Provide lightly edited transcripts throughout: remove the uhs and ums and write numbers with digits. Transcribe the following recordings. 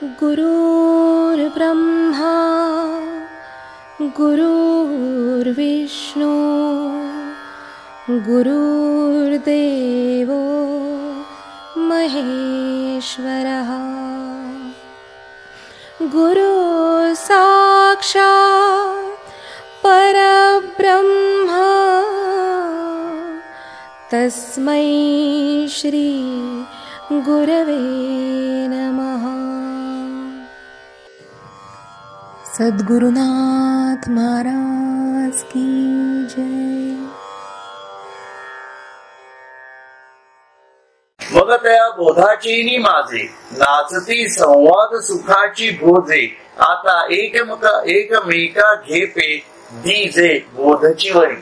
गुरुर्ब्रह्मा गुरुर्विष्णू गुरुर्देवो महेश्वरः गुरु साक्षात् परब्रह्म तस्मै श्री गुरवे नमः। सद्गुरुनाथ महाराज की जय। मग त्या बोधाचीनी माझे नाचती संवाद सुखाची भोजे आता एकमेका घेपे दीजे बोधची वरी।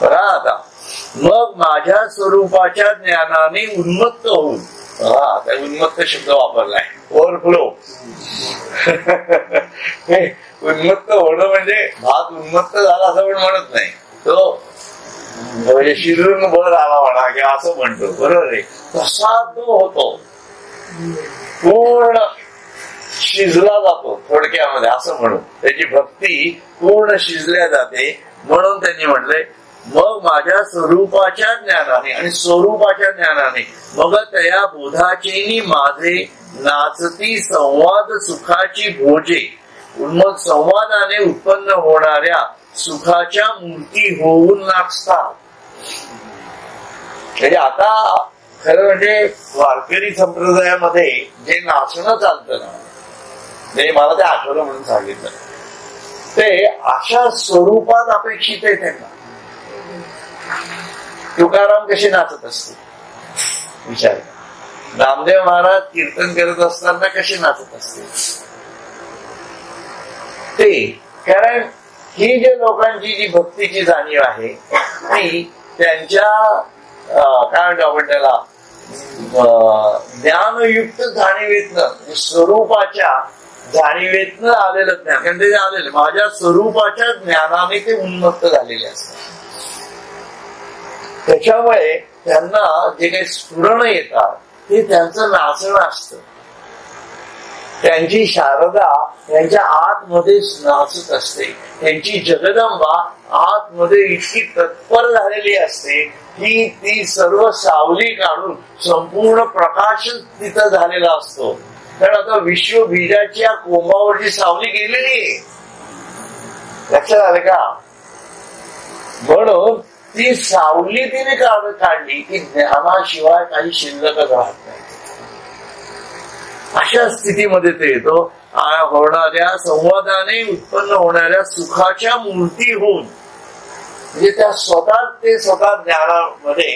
बरा आता मग माझ्या स्वरूपाच्या ज्ञानाने उन्मत्त होऊन, आता उन्मत्त शब्द वापरलाय, ओव्हरफ्लो उन्मत्त होणं म्हणजे भात उन्मत्त झाला असं पण म्हणत नाही, तो म्हणजे शिरून वर आला म्हणा किंवा असं म्हणतो, बरोबर आहे, तसा तो होतो, पूर्ण शिजला जातो थोडक्यामध्ये असं म्हणून, त्याची भक्ती पूर्ण शिजल्या जाते म्हणून त्यांनी म्हटलंय मग माझ्या स्वरूपाच्या ज्ञानाने आणि स्वरूपाच्या ज्ञानाने मग त्या बोधाचेनी माझे नाचती संवाद सुखाची भोजे। मग संवादाने उत्पन्न होणाऱ्या सुखाच्या मूर्ती होऊन नाचतात। म्हणजे आता खरं म्हणजे वारकरी संप्रदायामध्ये जे नाचणं चालतं ना, ते मला ते आठवलं म्हणून सांगितलं, ते अशा स्वरूपात अपेक्षित आहे त्यांना। तुकाराम कसे नाचत असते विचार, नामदेव महाराज कीर्तन करत असताना कसे नाचत असते ते, कारण ही जे लोकांची जी भक्तीची जाणीव आहे ती त्यांच्या काय म्हणतो आपण त्याला ज्ञानयुक्त जाणीवेतनं, स्वरूपाच्या जाणीवेतनं आलेलं ज्ञान, कारण ते आलेलं माझ्या स्वरूपाच्या ज्ञानाने ते उन्मत्त झालेले असतात। त्याच्यामुळे त्यांना जे काही स्फुरण येतात ते त्यांचं नाचणं असतं, त्यांची शारदा त्यांच्या आतमध्ये नाचत असते, त्यांची जगदंबा आतमध्ये इतकी तत्पर झालेली असते की ती सर्व सावली काढून संपूर्ण प्रकाश तिथं झालेला असतो। कारण आता विश्व बीजाच्या कोंबावरची सावली गेलेली आहे, लक्षात आलं का? म्हणून ती सावली तिने काढली की ज्ञानाशिवाय काही शिल्लकच राहत नाही। अशा स्थितीमध्ये ते येतो होणाऱ्या संवादाने उत्पन्न होणाऱ्या सुखाच्या मूर्ती होऊन, म्हणजे त्या स्वतः ज्ञानामध्ये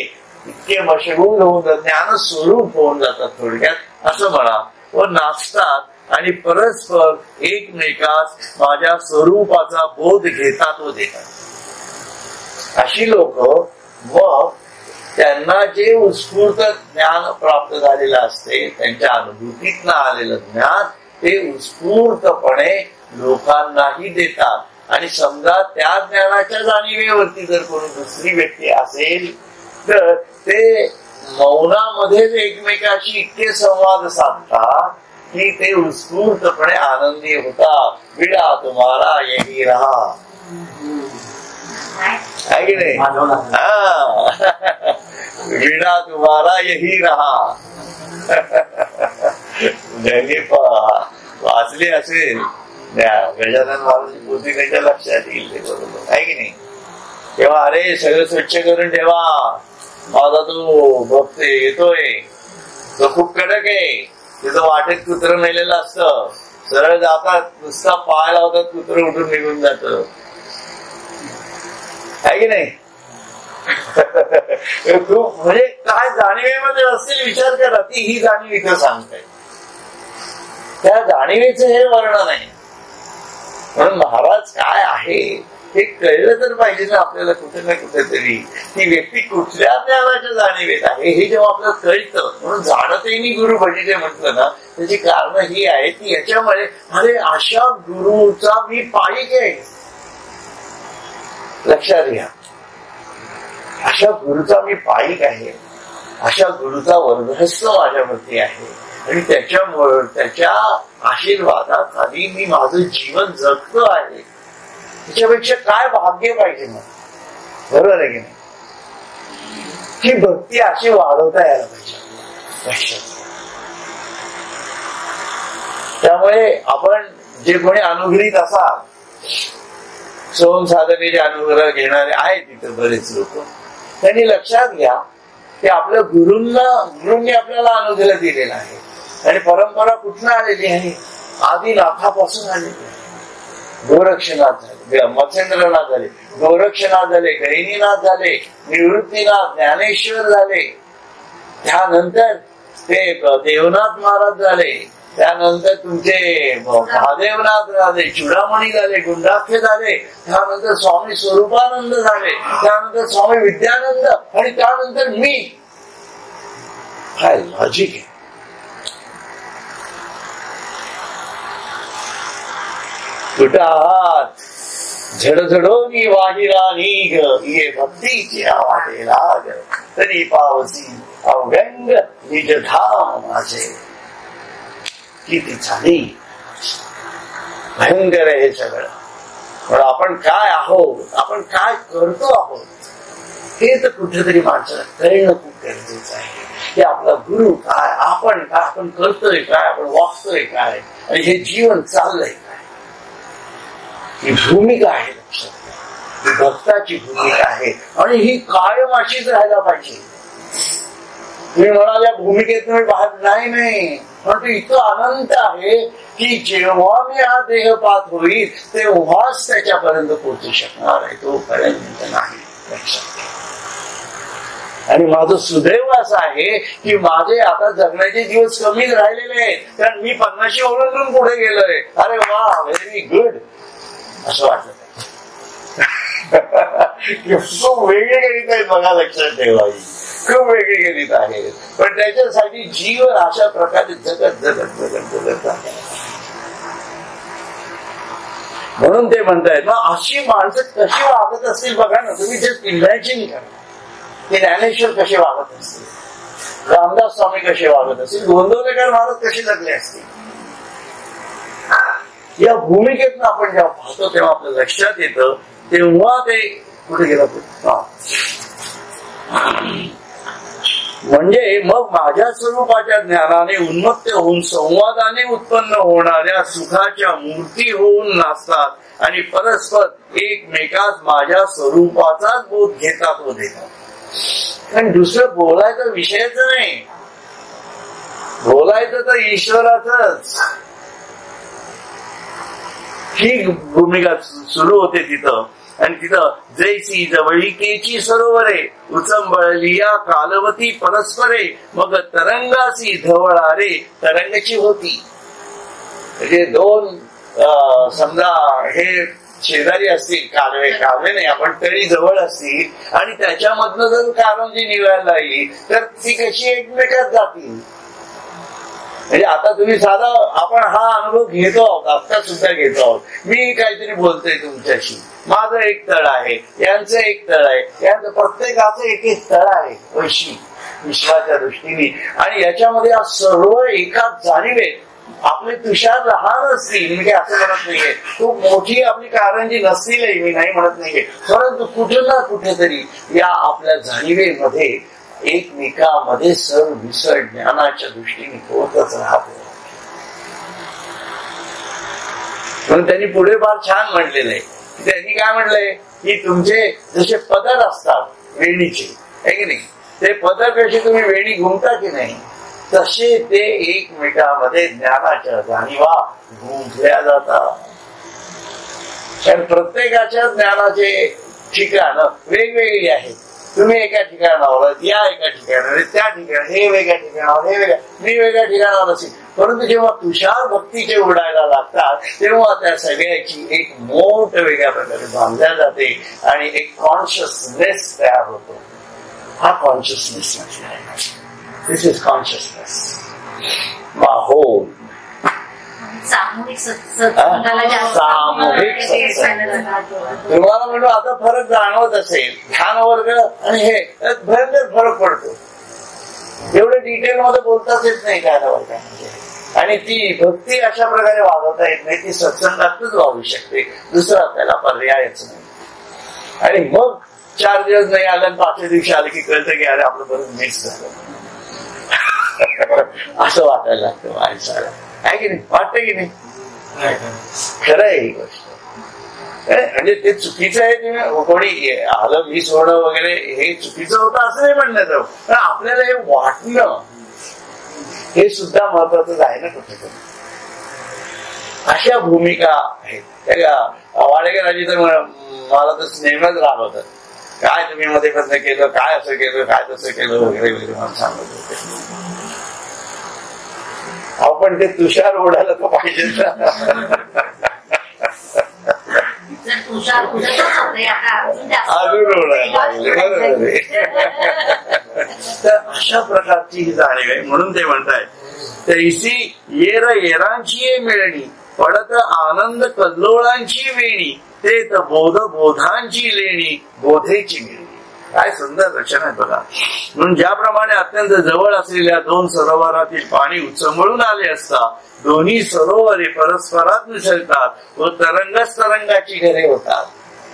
इतके मशगूल होऊन ज्ञान स्वरूप होऊन जातात थोडक्यात असं म्हणा, व नाचतात आणि परस्पर एकमेकास माझ्या स्वरूपाचा बोध घेतात व देतात। अशी लोक मग त्यांना जे उत्स्फूर्त ज्ञान प्राप्त झालेलं असते, त्यांच्या अनुभूतीतनं आलेलं ज्ञान ते उत्स्फूर्तपणे लोकांनाही देतात। आणि समजा त्या ज्ञानाच्या जाणीवेवरती जर कोणी दुसरी व्यक्ती असेल तर ते मौनामध्येच एकमेकाशी इतके संवाद साधतात की ते उत्स्फूर्तपणे आनंदी होतात। विडा तुम्हाला यही रहा, है की नाही? विडा तुम्हारा यही रहा ज्यांनी वाचले असेल गजानन महाराज पोथी त्याच्या लक्षात येईल ते, बरोबर आहे की नाही? तेव्हा अरे सगळं स्वच्छ करून ठेवा, माझा तो भक्त येतोय, तो खूप कडक आहे, तिथं वाटेत कुत्र मेलेलं असतं, सरळ जातात नुसता पाय लावतात कुत्र उठून निघून जात, आहे की नाही? खूप म्हणजे काय जाणीवेमध्ये असतील विचार करा, ती ही जाणीव इथं सांगताय, त्या जाणीवेचं हे वर्णन आहे। म्हणून महाराज काय आहे हे कळलं तर पाहिजे ना आपल्याला कुठे ना कुठेतरी, ती व्यक्ती कुठल्या ज्ञानाच्या जाणीवेत आहे हे जेव्हा आपल्याला कळतं, म्हणून जाणतेनी गुरु भजिते म्हटलं ना, त्याची कारण ही आहे की याच्यामुळे अरे अशा गुरुचा मी पायीक आहे, लक्षात घ्या, अशा गुरुचा मी पायीक आहे, अशा गुरुचा वर्धहस्त माझ्यावरती आहे, आणि त्याच्या आशीर्वादाखाली मी माझं जीवन जगतो आहे. त्याच्यापेक्षा काय भाग्य पाहिजे मला, बरोबर आहे की नाही? ही भक्ती अशी वाढवता यायला पाहिजे. त्यामुळे आपण जे कोणी अनुग्रहित असाल, सोम साधनेचे अनुग्रह घेणारे आहेत तिथे बरेच लोक, त्यांनी लक्षात घ्या की आपल्या गुरूंनी आपल्याला अनुग्रह दिलेला आहे. आणि परंपरा कुठून आलेली आहे? आदिनाथापासून आलेली आहे. गोरक्षनाथ झाले, मत्स्येंद्रनाथ झाले, गोरक्षनाथ झाले, गहिनीनाथ झाले, निवृत्तीनाथ, ज्ञानेश्वर झाले, त्यानंतर ते देवनाथ महाराज झाले, त्यानंतर तुमचे महादेवनाथ झाले, चुडामणी झाले, गुंडाख्य झाले, त्यानंतर स्वामी स्वरूपानंद झाले, त्यानंतर स्वामी विद्यानंद, आणि त्यानंतर मी. काय लॉजिक आहे? कुठं आहात? झडझडोनी वाहिला निघ, ये भक्तीची आवाजे लाग, तरी पावसी अवगंग निज धाम माझे. किती झाली भयंकर आहे हे सगळं. पण आपण काय आहोत, आपण काय करतो आहोत, हे तर कुठेतरी माणसाला कळणं खूप गरजेचं आहे. की आपला गुरु काय, आपण काय, आपण करतोय काय, आपण वागतोय काय, आणि हे जीवन चाललंय काय, ही भूमिका आहे. लक्षात ही भक्ताची भूमिका आहे, आणि ही कायम अशीच राहायला पाहिजे. तुम्ही म्हणाल्या भूमिकेत तुम्ही बाहेर नाही, पण ते इतकं अनंत आहे की जेव्हा मी हा देहपात होईल तेव्हाच त्याच्यापर्यंत पोहोचू शकणार आहे, तोपर्यंत नाही. आणि माझं सुदैव असं आहे की माझे आता जगण्याचे दिवस कमीच राहिलेले आहेत, कारण मी 50 ओलांडून पुढे गेलोय. अरे वा, व्हेरी गुड असं वाटत. खूप वेगळे गणित आहेत बघा, लक्षात ठेवावी, खूप वेगळे गणित आहेत. पण त्याच्यासाठी जीवन अशा प्रकारे जगत जगत जगत जगत आहे. म्हणून ते म्हणतायत ना, अशी माणसं कशी वागत असतील बघा ना, तुम्ही जस्ट इमॅजिन करा. ते ज्ञानेश्वर कसे वागत असतील, रामदास स्वामी कसे वागत असतील, गोंदवलेकर महाराज कसे जगले असतील. या भूमिकेतनं आपण जेव्हा पाहतो तेव्हा आपल्या लक्षात येतं, तेव्हा ते कुठे गेलं. म्हणजे मग माझ्या स्वरूपाच्या ज्ञानाने उन्मत्त होऊन संवादाने उत्पन्न होणाऱ्या सुखाच्या मूर्ती होऊन नाचतात, आणि परस्पर एकमेकात माझ्या स्वरूपाचाच बोध घेतात व देतात. कारण दुसरं बोलायचा विषयच नाही, बोलायचं तर ईश्वराचंच. ही भूमिका सुरू होते तिथं. आणि तिथं जैसी जवळिकेची सरोवरे उचंबळलिया कालवती परस्परे, मग तरंगासी धवळारे तरंगची होती. म्हणजे दोन समजा हे शेजारी असतील, कालवे नाही, आपण तळी जवळ असतील, आणि त्याच्यामधनं जर कारंजी निघायला लागली तर ती कशी एकमेकात जातील. म्हणजे आता तुम्ही साधा आपण हा अनुभव घेतो आहोत, आता सुद्धा घेतो आहोत. मी काहीतरी बोलतोय तुमच्याशी, माझं एक तळ आहे, यांचं एक तळ आहे, यांचं प्रत्येकाचं एक एक तळ आहे वैशी विश्वाच्या दृष्टीने. आणि याच्यामध्ये सर्व एकाच जाणीवे. आपले तुषार लहान असतील, मी काही असं म्हणत नाहीये, खूप मोठी आपली कारंजी नसतीलही, मी नाही म्हणत नाहीये, परंतु कुठे ना कुठेतरी या आपल्या जाणीवेमध्ये एकमेकांमध्ये सर विसर ज्ञानाच्या दृष्टीने होतच राहतो. म्हणून त्यांनी पुढे फार छान म्हटलेलं आहे. त्यांनी काय म्हटलंय की तुमचे जसे पदर असतात वेणीचे, आहे की नाही, ते पदर कसे तुम्ही वेणी घुमता की नाही, तसे ते एकमेकांमध्ये ज्ञानाच्या जाणीवा गुंफल्या जातात. कारण प्रत्येकाच्या ज्ञानाचे ठिकाण वेगवेगळी आहेत. तुम्ही एका ठिकाणावर, या एका ठिकाणावर, त्या ठिकाणी, हे वेगळ्या ठिकाणावर, हे वेगळ्या, मी वेगळ्या ठिकाणावर असेल. परंतु जेव्हा तुषार भक्तीचे उडायला लागतात तेव्हा त्या सगळ्याची एक मोठ वेगळ्या प्रकारे बांधल्या जाते आणि एक कॉन्शियसनेस तयार होतो. हा कॉन्शियसनेस म्हणजे दिस इज कॉन्शियसनेस. माहोल सामूहिक तुम्हाला म्हणून आता फरक जाणवत असेल, ध्यान वर्ग आणि हे भयंकर फरक पडतो. एवढं डिटेल मध्ये बोलताच येत नाही काय आणि ती भक्ती अशा प्रकारे वागवता येत नाही, ती सत्संगातच वागू शकते, दुसरा त्याला पर्यायच नाही. आणि मग 4 दिवस नाही आलं आणि 5व्या दिवशी आलं की कळतं की अरे आपलं बरं मिक्स झालं असं वाटायला लागतं माणसाला, आहे की नाही? वाटतं की नाही? खरं आहे ही गोष्ट. म्हणजे ते चुकीचं आहे, कोणी आलं मिस होणं वगैरे हे चुकीचं होतं असं नाही म्हणण्याचं, पण आपल्याला हे वाटणं हे सुद्धा महत्वाचंच आहे ना कुठेतरी. अशा भूमिका आहेत त्या वाडेकरांची. तर मला तर नेहमीच रागवतात, काय तुम्ही मध्ये कसं केलं, काय असं केलं, काय तसं केलं वगैरे वगैरे मला सांगत होते. आपण ते तुषार ओढायला तर पाहिजे ना. तुषार अजून ओढायला पाहिजे, बरोबर आहे. तर अशा प्रकारची ही जाणीव आहे. म्हणून ते म्हणताय तैसी येर येरांची मिळणी पडत आनंद कल्लोळांची वेणी, ते तर बोध बोधांची लेणी बोधेची मिळणी. काय सुंदर रचना आहे बघा. म्हणून ज्याप्रमाणे अत्यंत जवळ असलेल्या 2 सरोवरातील पाणी उचंबळून आले असता दोन्ही सरोवरे परस्परात मिसळतात व तरंगच तरंगाची घरे होतात,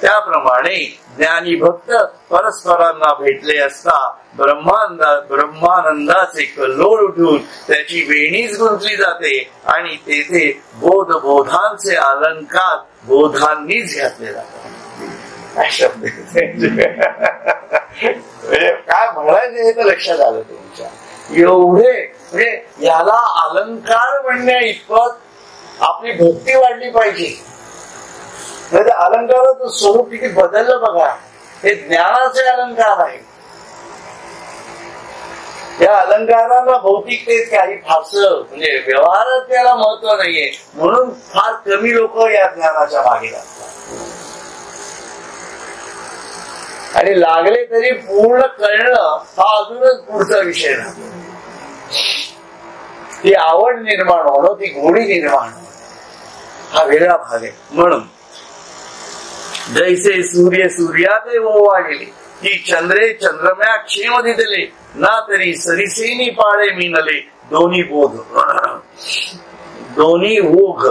त्याप्रमाणे ज्ञानी भक्त परस्परांना भेटले असता ब्रह्मानंदाचे कल्लोळ उठून त्याची वेणीच गुंतली जाते आणि तेथे बोधांचे अलंकार बोधांनीच घातले जातात. काय म्हणायचं हे तर लक्षात आलं तुमच्या. एवढे म्हणजे याला अलंकार म्हणण्या इतपत आपली भक्ती वाढली पाहिजे. अलंकाराचं स्वरूप किती बदललं बघा. हे ज्ञानाचे अलंकार आहे. या अलंकारांना भौतिकतेत काही फारसं म्हणजे व्यवहारात त्याला महत्व नाहीये, म्हणून फार कमी लोक या ज्ञानाच्या मागे लागतात. आणि लागले तरी पूर्ण कळणं हा अजूनच पुढचा विषय राहतो. ती आवड निर्माण होणं, ती गोडी निर्माण होणं हा वेगळा भाग आहे. म्हणून जैसे सूर्य सूर्याते ओवा गेले की चंद्रे चंद्रम्या क्षेम दिदले ना तरी सरिसेनी पाळे मिनले दोन्ही बोध दोन्ही ओघ.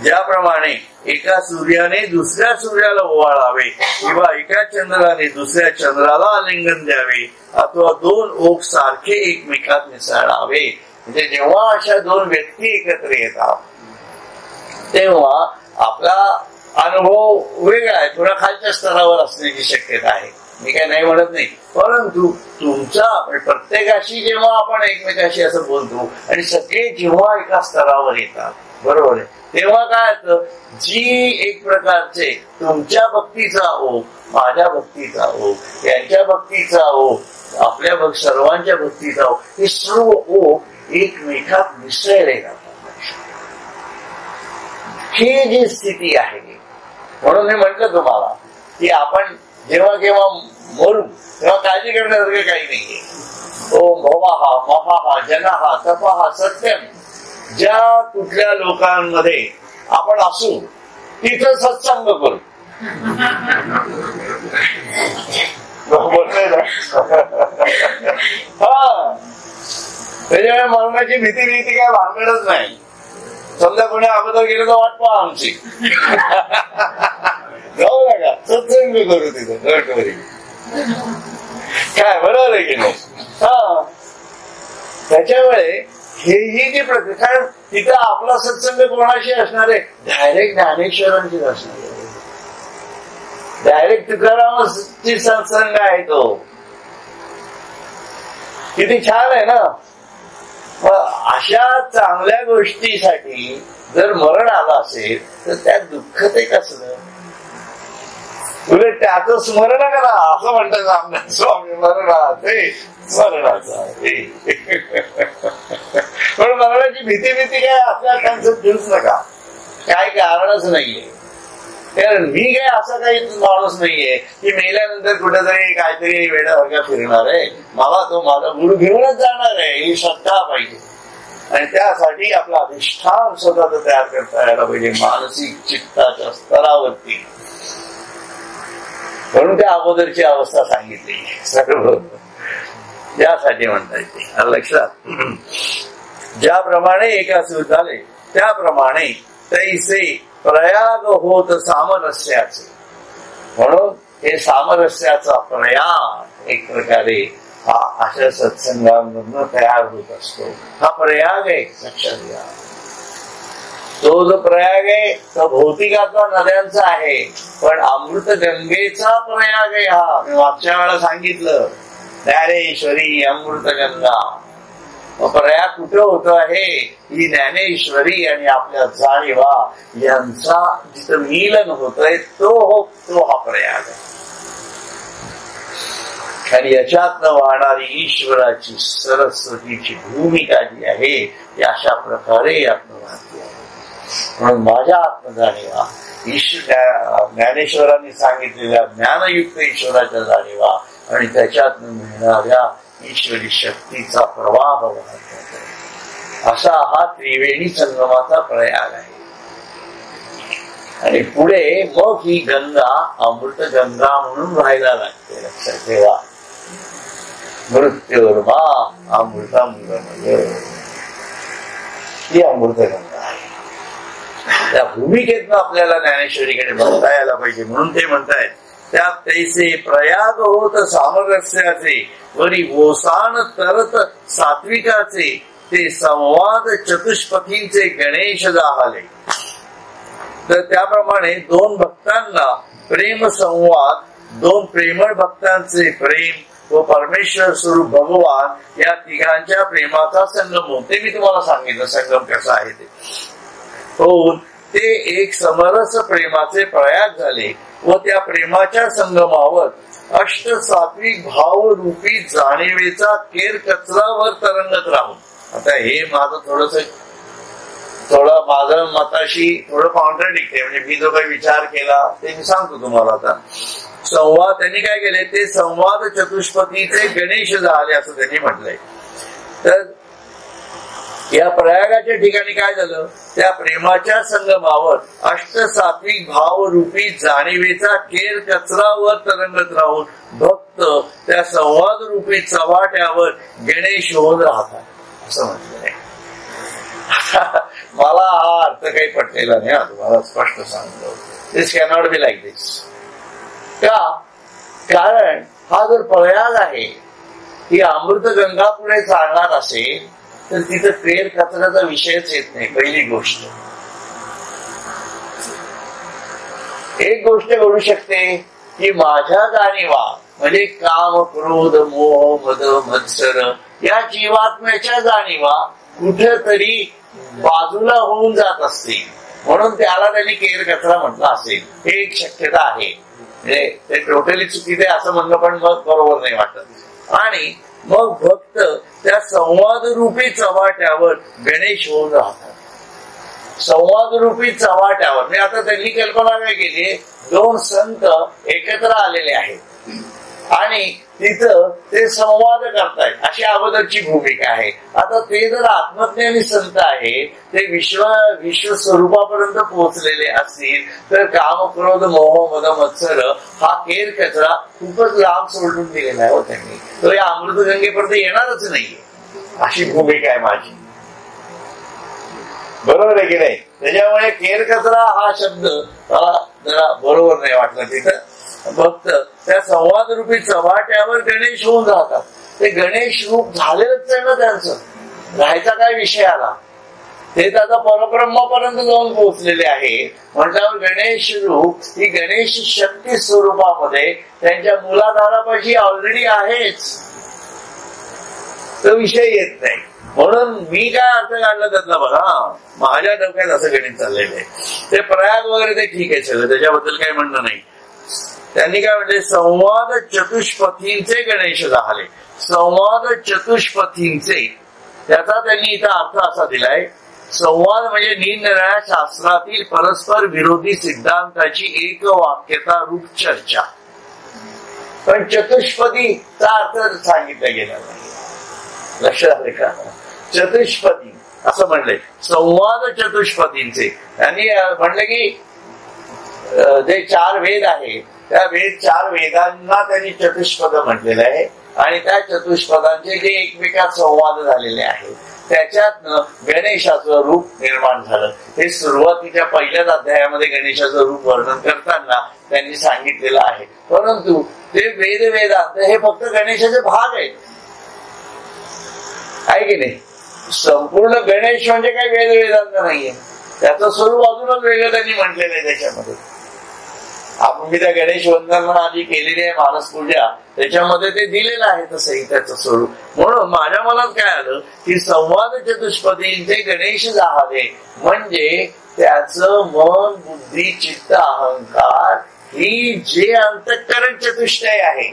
ज्याप्रमाणे एका सूर्याने दुसऱ्या सूर्याला ओवाळावे किंवा एका चंद्राने दुसऱ्या चंद्राला आलिंगन द्यावे अथवा 2 ओघ सारखे एकमेकात मिसळावे. म्हणजे जेव्हा अशा 2 व्यक्ती एकत्र येतात तेव्हा आपला अनुभव वेगळा आहे, थोडा खालच्या स्तरावर असण्याची शक्यता आहे. मी काय नाही म्हणत नाही, परंतु तुमचा प्रत्येकाशी जेव्हा आपण एकमेकाशी असं बोलतो आणि सगळे जेव्हा एका स्तरावर येतात, बरोबर आहे, तेव्हा काय होतं, जी एक प्रकारचे तुमच्या भक्तीचा ओघ, माझ्या भक्तीचा ओघ, यांच्या भक्तीचा ओघ, आपल्या सर्वांच्या भक्तीचा ओघ, हे सर्व ओघ एकमेकात मिसळले जातात. ही जी स्थिती आहे, म्हणून मी म्हटलं तुम्हाला की आपण जेव्हा केव्हा मरू तेव्हा काळजी करण्यासारखं काही नाहीये. ओम भवः महः जनः तपः सत्यम. ज्या कुठल्या लोकांमध्ये आपण असू तिथं सत्संग करू. हा, त्याच्यामुळे मरणाची भीती काय भानगडच नाही. समजा कोणी अगोदर गेलं तर वाट पहा आमची, जाऊ नका, सत्संग करू तिथं काय, बरोबर आहे की नाही. हा, त्याच्यामुळे हेही जी कारण तिथं आपला सत्संग कोणाशी असणार आहे, डायरेक्ट ज्ञानेश्वरांचीच असणार आहे, डायरेक्ट तुकारामांची सत्संग आहे तो. किती छान आहे ना. अशा चांगल्या गोष्टीसाठी जर मरण आलं असेल तर त्यात दुःख ते कसलं, उलट त्याचं स्मरण करा असं म्हणतात आमदार स्वामी. मरणाचे स्मरणाचा पण मरणाची भीती काय असल्या त्यांचं घेऊच नका, काही कारणच नाहीये. कारण मी काय असा काही माणूस नाहीये की मेल्यानंतर कुठेतरी काहीतरी वेड्यासारखा फिरणार आहे. मला तो माझा गुरु घेऊनच जाणार आहे ही श्रद्धा पाहिजे. आणि त्यासाठी आपला अधिष्ठान स्वतःच तयार करता यायला पाहिजे मानसिक चित्ताच्या स्तरावरती. म्हणून त्या अगोदरची अवस्था सांगितली सर्व. त्यासाठी म्हणता येते. लक्षात ज्याप्रमाणे एकासूर झाले त्याप्रमाणे तैसे प्रयाग होत सामरस्याचे. म्हणून हे सामरस्याचा प्रयाग एक प्रकारे हा अशा सत्संगांमधून तयार होत असतो. हा प्रयाग आहे. लक्षात घ्या, तो जो प्रयाग आहे तो भौतिकाचा नद्यांचा आहे, पण अमृत गंगेचा प्रयाग आहे हा. मी मागच्या वेळेला सांगितलं ज्ञानेश्वरी अमृत गंगा. प्रयाग कुठं होत आहे? ही ज्ञानेश्वरी आणि आपल्या जाणीवा यांचा जिथं मिलन होतय तो हा प्रयाग आहे. आणि याच्यातनं वाहणारी ईश्वराची सरस्वतीची भूमिका जी आहे ती अशा प्रकारे यातनं वाहते आहे. म्हणून माझ्या आत्मजाणीवा ज्ञानेश्वरांनी सांगितलेल्या ज्ञानयुक्त ईश्वराच्या जाणीवा आणि त्याच्यातून मिळणाऱ्या ईश्वरी शक्तीचा प्रवाह वाहतो. असा हा त्रिवेणी संगमाचा प्रयाग आहे. आणि पुढे मग ही गंगा अमृत गंगा म्हणून व्हायला लागते. लक्षात ठेवा, मृत्यूर्मा अमृतामृतमय ही अमृत गंगा आहे. त्या भूमिकेतनं आपल्याला ज्ञानेश्वरीकडे बघता यायला पाहिजे. म्हणून ते म्हणतायत त्यात तैसे प्रयाग होत सामरस्याचे वरी ओसाण तरत सात्विकाचे ते संवाद चतुष्पथींचे गणेश जाहले. तर त्याप्रमाणे दोन भक्तांना प्रेम संवाद, दोन प्रेमळ भक्तांचे प्रेम व परमेश्वर स्वरूप भगवान या तिघांच्या प्रेमाचा संगम होते. मी तुम्हाला सांगितलं संगम कसा आहे ते होऊन ते एक समरस प्रेमाचे प्रयाग झाले व त्या प्रेमाच्या संगमावर अष्ट सात्विक भाव रूपी जाणीवेचा केर कचरावर तरंगत राहून. आता हे माझं थोडं माझं मताशी थोडं कॉन्ट्राडिक्ट आहे. म्हणजे मी जो काही विचार केला ते मी सांगतो तुम्हाला. आता संवाद त्यांनी काय केले, ते संवाद चतुष्पथीचे गणेश झाले असं त्यांनी म्हटलंय. तर या प्रयागाच्या ठिकाणी काय झालं, त्या प्रेमाच्या संगमावर अष्ट सात्विक भाव रूपी जाणीवेचा केर कचरावर तरंगत राहून भक्त त्या संवाद रूपी चव्हाट्यावर गणेश होऊन राहतात असं म्हटलंय. मला हा अर्थ काही पटलेला नाही. तुम्हाला स्पष्ट सांगतो, दिस कॅनॉट बी लाईक दिस. का? कारण हा जर प्रयाग आहे ही अमृत गंगा पुढे चालणार असेल तर तिथं केर कचऱ्याचा विषयच येत नाही. पहिली गोष्ट. एक गोष्ट घडू शकते की माझ्या जाणीवा म्हणजे काम क्रोध मोह मद मत्सर या जीवात्म्याच्या जाणीवा कुठेतरी बाजूला होऊन जात असतील, म्हणून त्याला त्यांनी केर कचरा म्हटला असेल. हे एक शक्यता आहे. म्हणजे ते टोटली चुकीचे असं म्हणणं पण मग बरोबर नाही वाटत. आणि मग भक्त त्या संवाद रूपी चव्हाट्यावर गणेश होऊन राहतात. संवाद रूपी चव्हाट्यावर म्हणजे आता त्यांनी कल्पना काय केली, दोन संत एकत्र आलेले आहेत आणि तिथं ते संवाद करतायत अशी अगोदरची भूमिका आहे. आता ते जर आत्मज्ञानी संत आहे, ते विश्व स्वरूपापर्यंत पोहोचलेले असतील तर काम क्रोध मोह मद मत्सर हा केर कचरा खूपच लांब सोडून दिलेला आहे. त्यांनी तो या अमृतगंगेपर्यंत येणारच नाहीये अशी भूमिका आहे माझी. बरोबर आहे की नाही? त्याच्यामुळे केर कचरा हा शब्द मला जरा बरोबर नाही वाटला. तिथं फक्त त्या संवाद रूपी चव्हाट्यावर गणेश होऊन राहतात. ते गणेश रूप झालेलंच आहे ना, त्यांचं राहायचा काय विषय आला. ते आता परब्रह्मापर्यंत जाऊन पोहोचलेले आहे म्हटल्यावर गणेश रूप ही गणेश शक्ती स्वरूपामध्ये त्यांच्या मुलाधारापाशी ऑलरेडी आहेच. तो विषय येत नाही. म्हणून मी काय अर्थ काढला त्यातला बघा, माझ्या डोक्यात असं गणित चाललेलं आहे. ते प्रयाग वगैरे ते ठीक आहे सगळं, त्याच्याबद्दल काही म्हणणं नाही. त्यांनी काय म्हणले, संवाद चतुष्पथींचे गणेश झाले. संवाद चतुष्पथींचे त्याचा त्यांनी इथं अर्थ असा दिलाय, संवाद म्हणजे निरनिराळ्या शास्त्रातील परस्पर विरोधी सिद्धांताची एक वाक्यता रूप चर्चा. पण चतुष्पदीचा अर्थ सांगितला गेला नाही. लक्षात आले का? चतुष्पदी असं म्हणले, संवाद चतुष्पदींचे. त्यांनी म्हणले की जे चार वेद आहे त्या चार वेदांना त्यांनी चतुष्पद म्हटलेलं आहे. आणि त्या चतुष्पदांचे जे एकमेकात संवाद झालेले आहेत त्याच्यातनं गणेशाचं रूप निर्माण झालं. हे सुरुवातीच्या पहिल्याच अध्यायामध्ये गणेशाचं रूप वर्णन करताना त्यांनी सांगितलेलं आहे. परंतु ते वेदांत हे फक्त गणेशाचे भाग आहेत, आहे की नाही. संपूर्ण गणेश म्हणजे काही वेदांत नाहीये, त्याचं स्वरूप अजूनच वेगळं त्यांनी म्हटलेलं आहे. त्याच्यामध्ये आपण मी त्या गणेश वंदना आधी केलेली आहे मानस पूजा, त्याच्यामध्ये ते दिलेलं आहे तसंही त्याचं स्वरूप. म्हणून माझ्या मनात काय आलं की संवाद चतुष्पदींचे गणेश झाले म्हणजे त्याचं मन बुद्धी चित्त अहंकार ही जे अंतःकरण चतुष्टय आहे,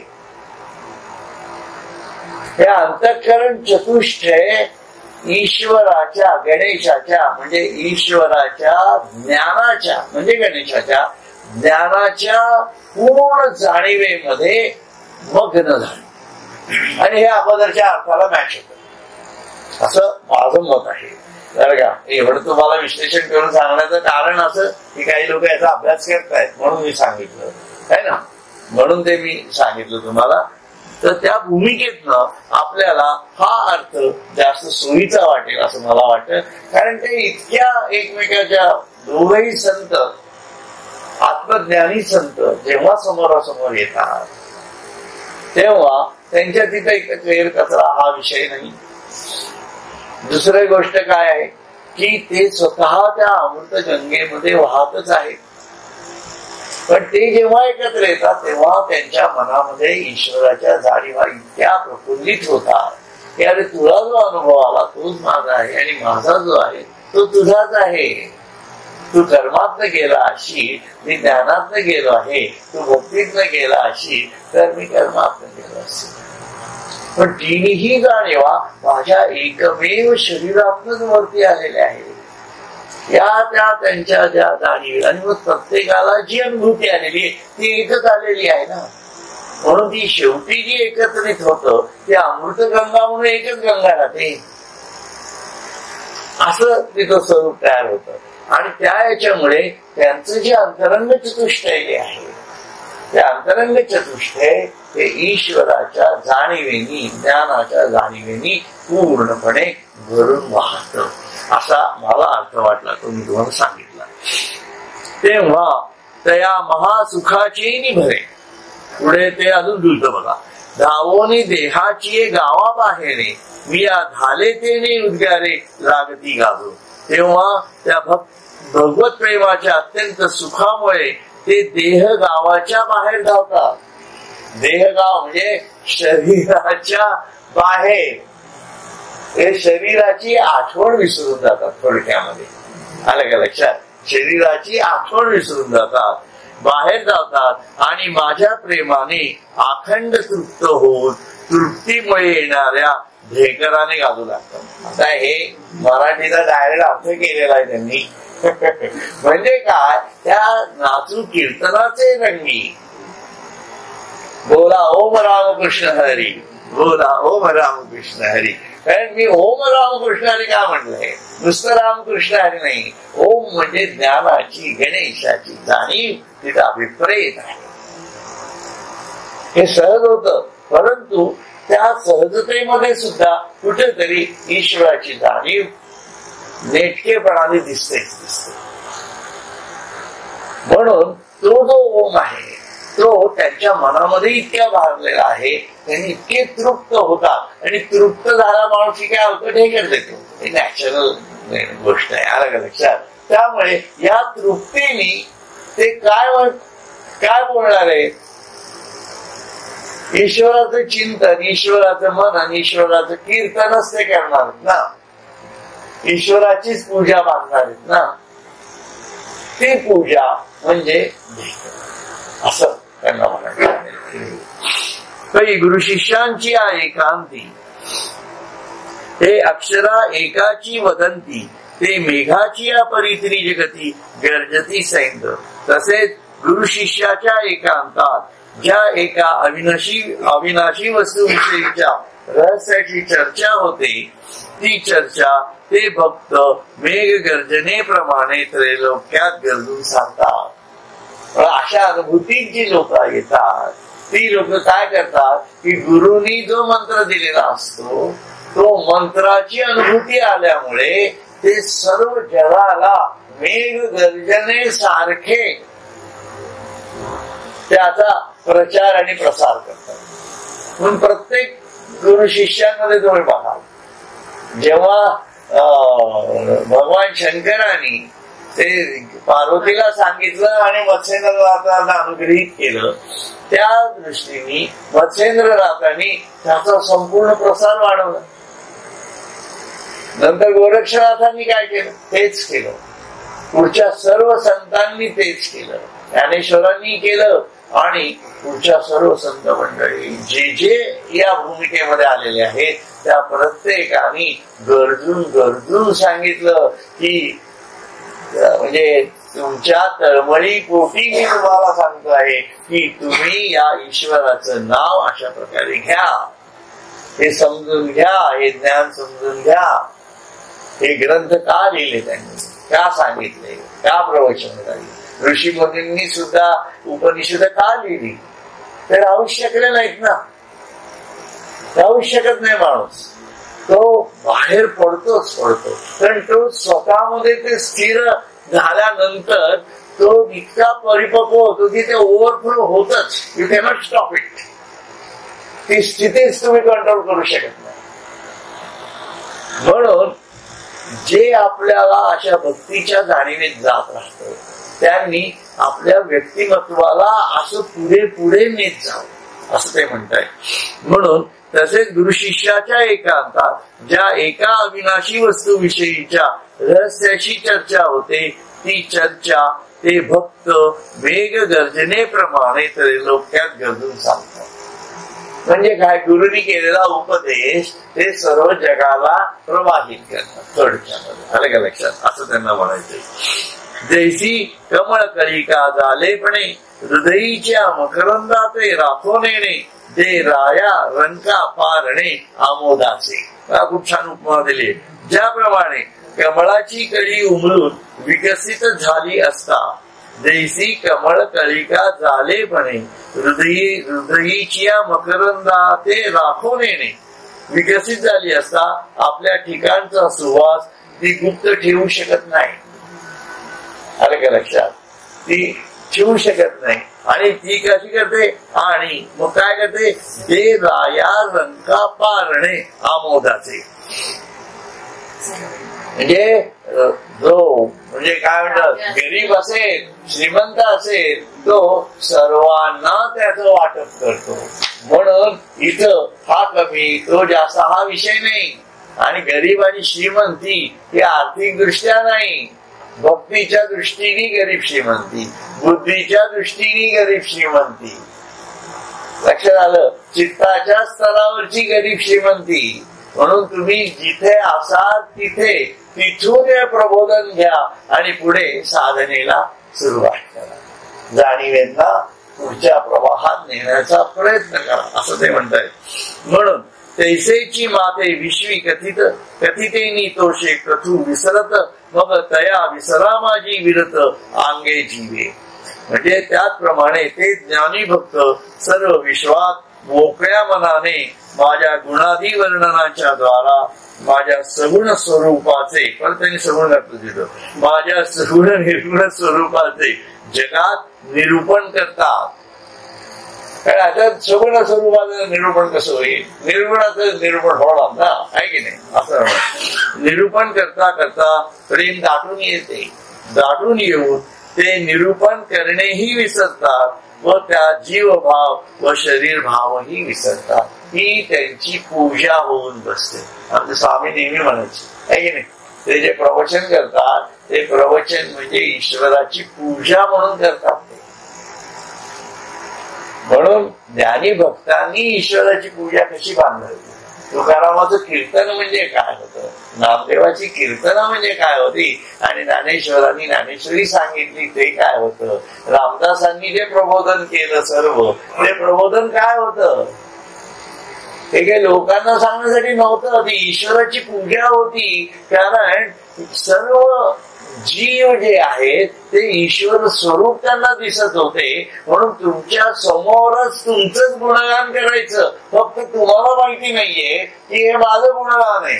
हे अंतःकरण चतुष्टय ईश्वराच्या गणेशाच्या म्हणजे ईश्वराच्या ज्ञानाच्या म्हणजे गणेशाच्या ज्ञानाच्या पूर्ण जाणीवेमध्ये मग्न झाले आणि हे अगोदरच्या अर्थाला मॅच होत असं माझं मत आहे. बरं का, एवढं तुम्हाला विश्लेषण करून सांगण्याचं कारण असं की काही लोक याचा अभ्यास करतायत म्हणून मी सांगितलं आहे ना, म्हणून ते मी सांगितलं तुम्हाला. तर त्या भूमिकेतनं आपल्याला हा अर्थ जास्त सोयीचा वाटेल असं मला वाटतं. कारण ते इतक्या एकमेकाच्या दोघही संत आत्मज्ञानी संत जेव्हा समोरासमोर येतात तेव्हा त्यांच्या तिथे एक कचरा हा विषय नाही. दुसरी गोष्ट काय आहे की ते स्वतः त्या अमृत गंगेमध्ये वाहतच आहेत, पण ते जेव्हा एकत्र येतात तेव्हा त्यांच्या मनामध्ये ईश्वराच्या जाणीवा इतक्या प्रफुल्लित होतात की अरे तुला जो अनुभव आला तोच माझा आहे आणि माझा जो आहे तो तुझाच आहे. तू कर्मातनं गेला अशी मी ज्ञानातनं गेलो आहे, तू भक्तीतनं गेला अशी तर मी कर्मातनं गेलो असे. पण तिन्ही जाणीवा माझ्या एकमेव शरीरातनच वरती आलेल्या आहेत. या त्या त्यांच्या ज्या जाणीव आणि मग प्रत्येकाला जी अनुभूती आलेली आहे ती एकच आलेली आहे ना. म्हणून ती शेवटी जी एकत्रित होतं ते अमृत गंगा म्हणून एकच गंगा राहते असं तिथं स्वरूप तयार होतं. आणि त्या याच्यामुळे त्यांचं जे अंतरंग चतुष्टय आहे ते अंतरंग चतुष्टय ते ईश्वराच्या जाणीवेनी ज्ञानाच्या जाणीवेनी पूर्णपणे भरून वाहत असा मला अर्थ वाटला, तो मी तुम्हाला सांगितला. तेव्हा त्या महासुखाची निभरे. पुढे ते अजून जुळतं बघा. धावोनी देहाची गावा बाहेरे विया झाले ते उद्गारे लागती गाजो. तेव्हा त्या भगवत प्रेमाच्या अत्यंत सुखामुळे ते देह गावाच्या बाहेर धावतात. देहगाव म्हणजे शरीराच्या बाहेर, ते शरीराची आठवण विसरून जातात. थोडक्यामध्ये आलं का लक्षात? शरीराची आठवण विसरून जातात, बाहेर जातात आणि माझ्या प्रेमाने अखंड तृप्त होऊन तृप्तीमुळे येणाऱ्या ढेकराने गाजू लागतात. आता हे मराठीचा डायरेक्ट अर्थ केलेला आहे त्यांनी. म्हणजे काय, त्या नाचू कीर्तनाचे रंगी बोला ओम रामकृष्ण हरी, बोला ओम रामकृष्ण हरी. कारण मी ओम रामकृष्ण हरी का म्हटलंय, नुसतं रामकृष्ण हरी नाही. ओम म्हणजे ज्ञानाची गणेशाची जाणीव तिथं अभिप्रेत आहे. हे सहज होतं, परंतु त्या सहजतेमध्ये सुद्धा कुठेतरी ईश्वराची जाणीव नेटकेपणाने दिसते. म्हणून तो जो ओम आहे तो त्यांच्या मनामध्ये इतक्या भारलेला आहे, त्यांनी इतके तृप्त होतात आणि तृप्त झाला माणूस काय होतं, ढेकर देतो. हे नॅचरल गोष्ट आहे, आलं का लक्षात? त्यामुळे या तृप्तीने ते काय बोलणार आहे, ईश्वराचं चिंतन, ईश्वराचं मनन, ईश्वराचं कीर्तनच ते करणार आहेत ना, ईश्वराचीच पूजा मागणार आहेत ना. ती पूजा म्हणजे असं त्यांना म्हणायचं. काही गुरु शिष्यांची एकांती हे अक्षरा एकाची वदंती ते मेघाची परित्री जगती गर्जती सैंद. तसेच गुरु शिष्याच्या एकांतात ज्या एका अविनाशी वस्तूविषयीच्या रहस्याची चर्चा होते ती चर्चा ते भक्त मेघ गर्जनेप्रमाणे त्रैलोक्यात गरजून सांगतात. अशा अनुभूतीत जी लोक येतात ती लोक काय करतात की गुरुनी जो मंत्र दिलेला असतो तो मंत्राची अनुभूती आल्यामुळे ते सर्व जगाला मेघ गर्जनेसारखे त्याचा प्रचार आणि प्रसार करतात. म्हणून प्रत्येक गुरु शिष्यांमध्ये तुम्ही बघा, जेव्हा भगवान शंकरांनी ते पार्वतीला सांगितलं आणि मत्स्येंद्रनाथांना अनुग्रहित केलं, त्या दृष्टीने मत्स्येंद्रनाथांनी त्याचा संपूर्ण प्रसार वाढवला. नंतर गोरक्षनाथांनी काय केलं? तेच केलं. पुढच्या सर्व संतांनी तेच केलं. ज्ञानेश्वरांनी केलं आणि पुढच्या सर्व संत मंडळी जे जे या भूमिकेमध्ये आलेले आहेत त्या प्रत्येकाने गरजून सांगितलं की म्हणजे तुमच्या तळमळी पोटी मी तुम्हाला सांगतो आहे की तुम्ही या ईश्वराचं नाव अशा प्रकारे घ्या, हे समजून घ्या, हे ज्ञान समजून घ्या. हे ग्रंथ का लिहिले त्यांनी, का सांगितले, का प्रवचन झाली, ऋषी मुनींनी सुद्धा उपनिषद का लिहिली, ते राहू शकले नाहीत ना. राहू शकत नाही माणूस, तो बाहेर पडतोच पडतो. कारण तो स्वतःमध्ये ते स्थिर झाल्यानंतर तो इतका परिपक्व होतो की ते ओव्हरफ्लो होतच. You cannot stop it. ती स्थितीच तुम्ही कंट्रोल करू शकत नाही. म्हणून जे आपल्याला अशा भक्तीच्या जाणीवेत जात राहतं त्यांनी आपल्या व्यक्तिमत्वाला असं पुढे पुढे नेत जावं असं ते म्हणताय. म्हणून तसेच गुरु शिष्याच्या एकांतात ज्या एका अविनाशी वस्तूविषयीच्या रहस्याशी चर्चा होते ती चर्चा ते भक्त मेघ गर्जनेप्रमाणे त्रैलोक्यात गरजून सांगतात. म्हणजे काय? गुरुनी केलेला उपदेश ते सर्व जगाला प्रवाहित करतात. थोडक्यात आलं का लक्षात? असं त्यांना म्हणायचंय. जैसी कमळ कलिका झालेपणे हृदयीच्या मकरंदाचे राखो नेणे जे राया रंका पारणे आमोदाचे. खूप छान उपमा दिली. ज्याप्रमाणे कमळाची कळी उमलून विकसित झाली असता जैसी कमळ कलिका झालेपणे हृदयीच्या मकरंदाते राखो नेणे विकसित झाली असता आपल्या ठिकाणचा सुवास ती गुप्त ठेवू शकत नाही. आलं का लक्षात? ती ठेवू शकत नाही. आणि ती कशी करते? आणि मग काय करते? ते राया रंका पारणे आमोदाचे. म्हणजे जो म्हणजे काय म्हणतात गरीब असेल श्रीमंत असेल तो सर्वांना त्याचं वाटप करतो. म्हणून इथं हा कमी तो जास्त हा विषय नाही. आणि गरीब आणि श्रीमंती ही आर्थिक दृष्ट्या नाही, भक्तीच्या दृष्टीने गरीब श्रीमंती, बुद्धीच्या दृष्टीने गरीब श्रीमंती. लक्षात आलं? चित्ताच्या स्तरावरची गरीब श्रीमंती. म्हणून तुम्ही जिथे असाल तिथे तिथून प्रबोधन घ्या आणि पुढे साधनेला सुरुवात करा. जाणीवेंना पुढच्या प्रवाहात नेण्याचा प्रयत्न करा असं ते म्हणताय. म्हणून तैसेची माते विश्वी कथितेनी तोषे कथू विसरत मग तया विसरा माझी विरत अंगे जीवे. म्हणजे त्याचप्रमाणे ते ज्ञानी भक्त सर्व विश्वात मोकळ्या मनाने माझ्या गुणाधी वर्णनाच्या द्वारा माझ्या सगुण स्वरूपाचे पण त्यांनी सगुण घातलं माझ्या सगुण निर्गुण स्वरूपाचे जगात निरूपण करतात. कारण आता सगुण स्वरूपाचं निरूपण कसं होईल? निर्गुणाचं निरूपण होणार ना, आहे की नाही? असं निरूपण करता करता प्रेम दाटून येते. दाटून येऊन ते निरूपण करणेही विसरतात व त्या जीवभाव व शरीर भावही विसरतात. ही त्यांची पूजा होऊन बसते. आमचे स्वामी नेहमी म्हणायचे, आहे की नाही? ते जे प्रवचन करतात ते प्रवचन म्हणजे ईश्वराची पूजा म्हणून करतात. म्हणून ज्ञानी भक्तांनी ईश्वराची पूजा कशी बांधावी? तुकारामाचं कीर्तन म्हणजे काय होतं, नामदेवाची कीर्तना म्हणजे काय होती, आणि ज्ञानेश्वरांनी ज्ञानेश्वरी सांगितली ते काय होतं, रामदासांनी जे प्रबोधन केलं सर्व ते प्रबोधन काय होतं? हे काही लोकांना सांगण्यासाठी नव्हतं, ती ईश्वराची पूजा होती. कारण सर्व जीव जे आहेत ते ईश्वर स्वरूप त्यांना दिसत होते, म्हणून तुमच्या समोरच तुमचंच गुणगान करायचं. फक्त तुम्हाला माहिती नाहीये की हे माझं गुणगान आहे.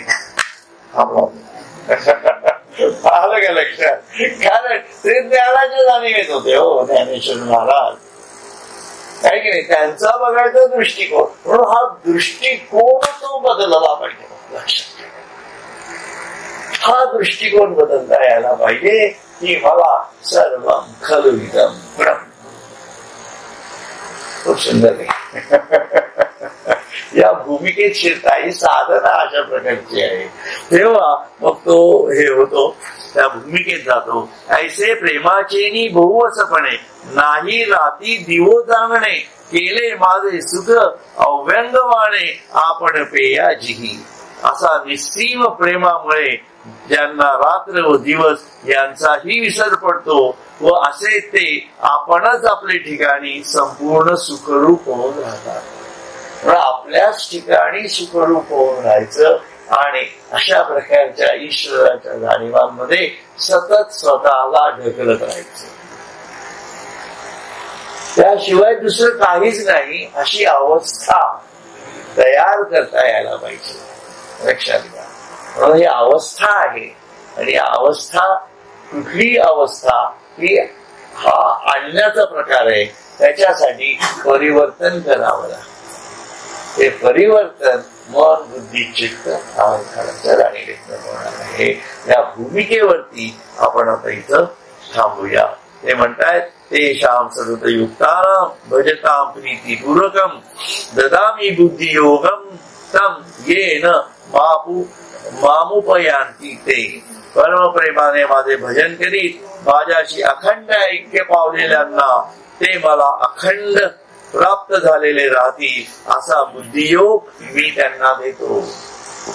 आलं का लक्षात? कारण ते ज्ञानाच्या जाणीवेत होते हो ज्ञानेश्वर महाराज, काय की नाही, त्यांचा बघायचा दृष्टिकोन. म्हणून हा दृष्टिकोन तो बदलला पाहिजे. लक्षात हा दृष्टिकोन बदलता यायला पाहिजे की मला सर्वं खलु इदं ब्रह्म. खूप सुंदर आहे. या भूमिकेत शिरता ही साधना अशा प्रकारची आहे. तेव्हा मग तो हे होतो, त्या भूमिकेत जातो. ऐसे प्रेमाचेनी बहुवसपणे नाही राती दिवो जाणणे, केले माझे सुख अव्यंगवाणे आपण पेयाजिही. असा निस्सीम प्रेमामुळे ज्यांना रात्र व दिवस यांचाही विसर पडतो व असे ते आपणच आपले ठिकाणी संपूर्ण सुखरूप होऊन राहतात. आपल्याच ठिकाणी सुखरूप होऊन राहायचं आणि अशा प्रकारच्या ईश्वराच्या जाणीवांमध्ये सतत स्वतःला ढकलत राहायचं. त्याशिवाय दुसरं काहीच नाही. अशी अवस्था तयार करता यायला पाहिजे. लक्षात घ्या. म्हणून ही अवस्था आहे आणि अवस्था कुठली अवस्था ही हा आणण्याचा प्रकार आहे. त्याच्यासाठी परिवर्तन करावं लागतं. ते परिवर्तन मन बुद्धी चित्त अहंकाराच्या जाणीवेतनं होणार आहे. या भूमिकेवरती आपण आता इथं थांबूया. ते म्हणतायत तेषां सततयुक्तानां भजतां प्रीतिपूर्वकं ददामि बुद्धियोगं तं येन मामुपयांती ते. परमप्रेमाने माझे भजन करीत माझ्याशी अखंड ऐक्य पावलेल्यांना ते मला अखंड प्राप्त झालेले राहतील असा बुद्धियोग मी त्यांना देतो.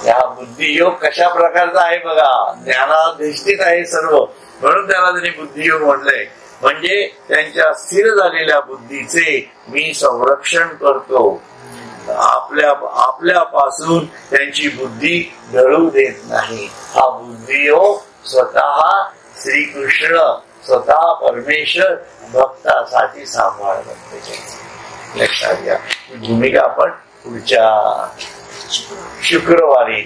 या बुद्धियोग कशा प्रकारचा आहे बघा. ज्ञानाधिष्ठित आहे सर्व, म्हणून त्याला त्यांनी बुद्धियोग म्हटलंय. म्हणजे त्यांच्या स्थिर झालेल्या बुद्धीचे मी संरक्षण करतो. आपल्यापासून त्यांची बुद्धी ढळू देत नाही. हा बुद्धियोग स्वतः श्रीकृष्ण, स्वतः परमेश्वर भक्तासाठी सांभाळतात. लक्षात घ्या. ही भूमिका आपण पुढच्या शुक्रवारी